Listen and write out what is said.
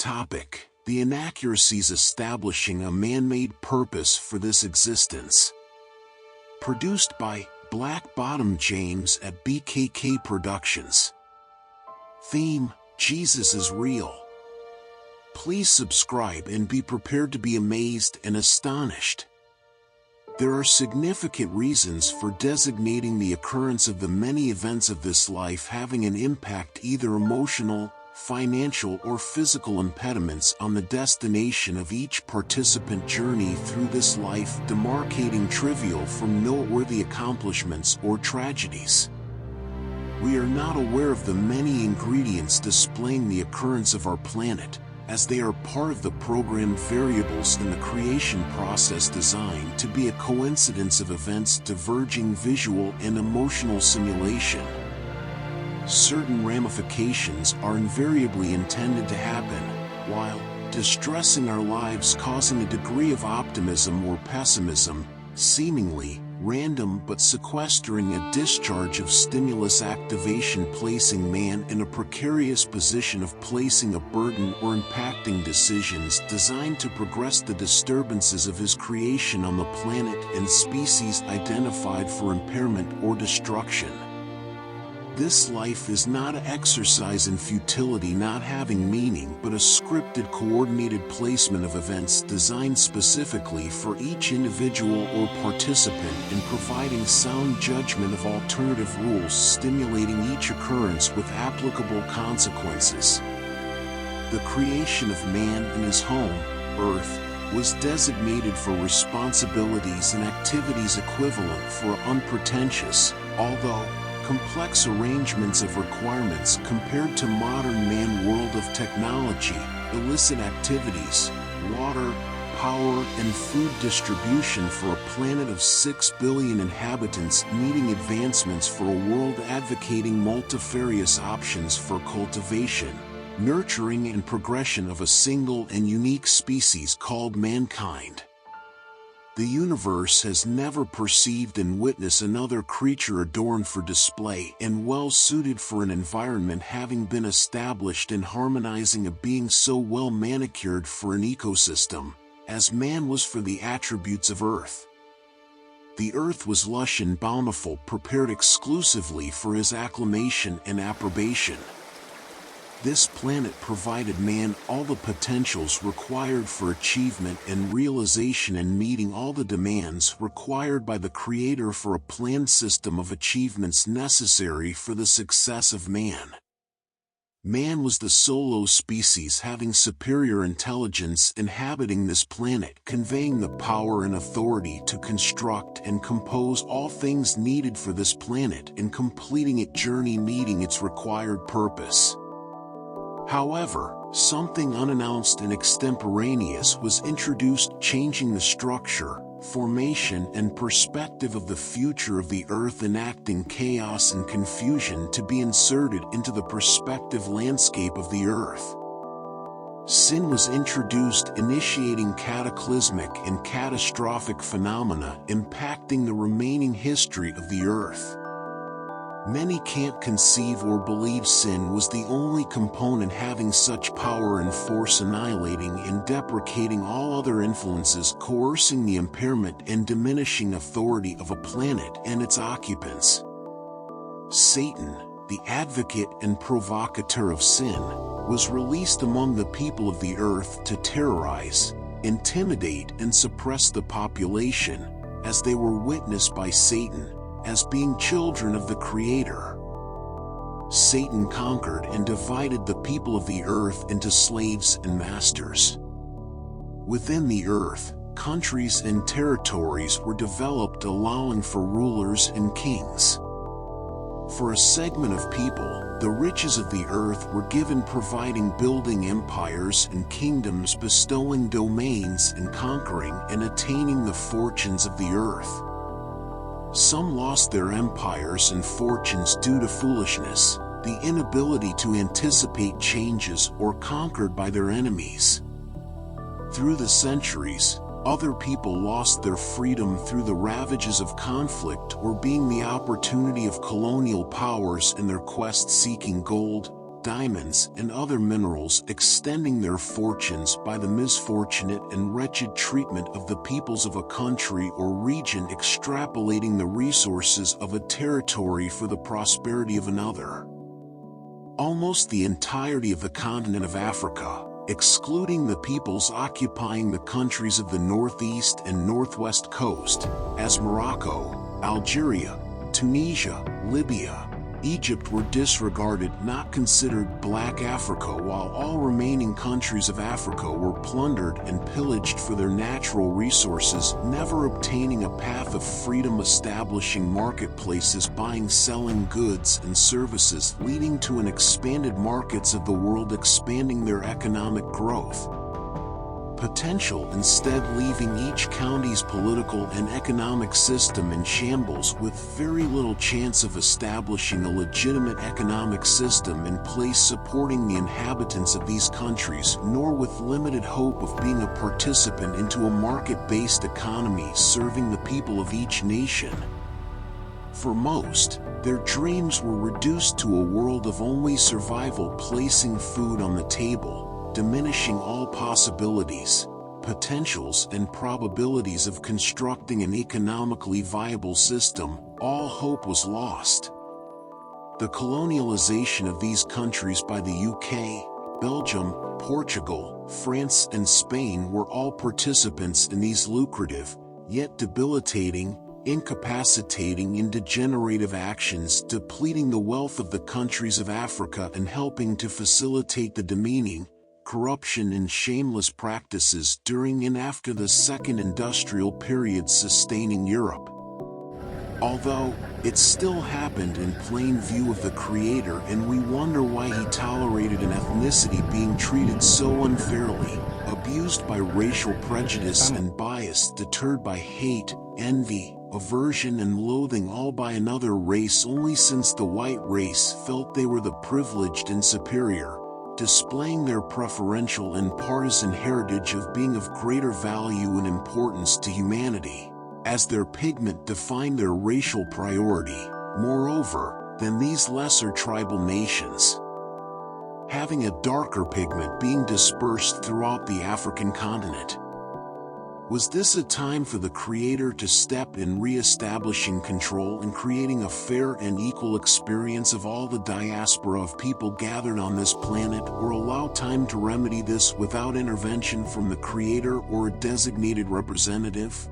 Topic: the inaccuracies establishing a man-made purpose for this existence. Produced by Black Bottom James at BKK Productions. Theme: Jesus is real. Please subscribe and be prepared to be amazed and astonished. There are significant reasons for designating the occurrence of the many events of this life having an impact, either emotional, financial or physical impediments on the destination of each participant journey through this life, demarcating trivial from noteworthy accomplishments or tragedies. We are not aware of the many ingredients displaying the occurrence of our planet, as they are part of the programmed variables in the creation process designed to be a coincidence of events diverging visual and emotional simulation. Certain ramifications are invariably intended to happen, while distressing our lives, causing a degree of optimism or pessimism, seemingly random but sequestering a discharge of stimulus activation, placing man in a precarious position of placing a burden or impacting decisions designed to progress the disturbances of his creation on the planet and species identified for impairment or destruction. This life is not an exercise in futility, not having meaning, but a scripted, coordinated placement of events designed specifically for each individual or participant in providing sound judgment of alternative rules, stimulating each occurrence with applicable consequences. The creation of man in his home, Earth, was designated for responsibilities and activities equivalent for unpretentious, although complex arrangements of requirements compared to modern man world of technology, illicit activities, water, power and food distribution for a planet of 6 billion inhabitants needing advancements for a world advocating multifarious options for cultivation, nurturing and progression of a single and unique species called mankind. The universe has never perceived and witnessed another creature adorned for display and well suited for an environment having been established and harmonizing, a being so well manicured for an ecosystem, as man was for the attributes of earth. The earth was lush and bountiful, prepared exclusively for his acclamation and approbation. This planet provided man all the potentials required for achievement and realization and meeting all the demands required by the Creator for a planned system of achievements necessary for the success of man. Man was the solo species having superior intelligence inhabiting this planet, conveying the power and authority to construct and compose all things needed for this planet and completing its journey, meeting its required purpose. However, something unannounced and extemporaneous was introduced, changing the structure, formation and perspective of the future of the earth, enacting chaos and confusion to be inserted into the perspective landscape of the earth. Sin was introduced, initiating cataclysmic and catastrophic phenomena impacting the remaining history of the earth. Many can't conceive or believe sin was the only component having such power and force, annihilating and deprecating all other influences, coercing the impairment and diminishing authority of a planet and its occupants. Satan, the advocate and provocateur of sin, was released among the people of the earth to terrorize, intimidate and suppress the population, as they were witnessed by Satan as being children of the Creator. Satan conquered and divided the people of the earth into slaves and masters. Within the earth, countries and territories were developed, allowing for rulers and kings. For a segment of people, the riches of the earth were given, providing, building empires and kingdoms, bestowing domains and conquering and attaining the fortunes of the earth. Some lost their empires and fortunes due to foolishness, the inability to anticipate changes, or conquered by their enemies. Through the centuries, other people lost their freedom through the ravages of conflict or being the opportunity of colonial powers in their quest seeking gold, diamonds and other minerals, extending their fortunes by the misfortunate and wretched treatment of the peoples of a country or region, extrapolating the resources of a territory for the prosperity of another. Almost the entirety of the continent of Africa, excluding the peoples occupying the countries of the northeast and northwest coast, as Morocco, Algeria, Tunisia, Libya, Egypt, were disregarded, not considered Black Africa, while all remaining countries of Africa were plundered and pillaged for their natural resources, never obtaining a path of freedom, establishing marketplaces, buying, selling goods and services, leading to an expanded markets of the world, expanding their economic growth potential, instead leaving each county's political and economic system in shambles, with very little chance of establishing a legitimate economic system in place supporting the inhabitants of these countries, nor with limited hope of being a participant into a market-based economy serving the people of each nation. For most, their dreams were reduced to a world of only survival, placing food on the table, diminishing all possibilities, potentials and probabilities of constructing an economically viable system. All hope was lost. The colonialization of these countries by the UK, Belgium, Portugal, France and Spain were all participants in these lucrative, yet debilitating, incapacitating and degenerative actions, depleting the wealth of the countries of Africa and helping to facilitate the demeaning, corruption and shameless practices during and after the Second Industrial Period sustaining Europe. Although, it still happened in plain view of the Creator, and we wonder why He tolerated an ethnicity being treated so unfairly, abused by racial prejudice and bias, deterred by hate, envy, aversion and loathing, all by another race, only since the white race felt they were the privileged and superior, displaying their preferential and partisan heritage of being of greater value and importance to humanity, as their pigment defined their racial priority, moreover, than these lesser tribal nations. Having a darker pigment being dispersed throughout the African continent. Was this a time for the Creator to step in, re-establishing control and creating a fair and equal experience of all the diaspora of people gathered on this planet, or allow time to remedy this without intervention from the Creator or a designated representative?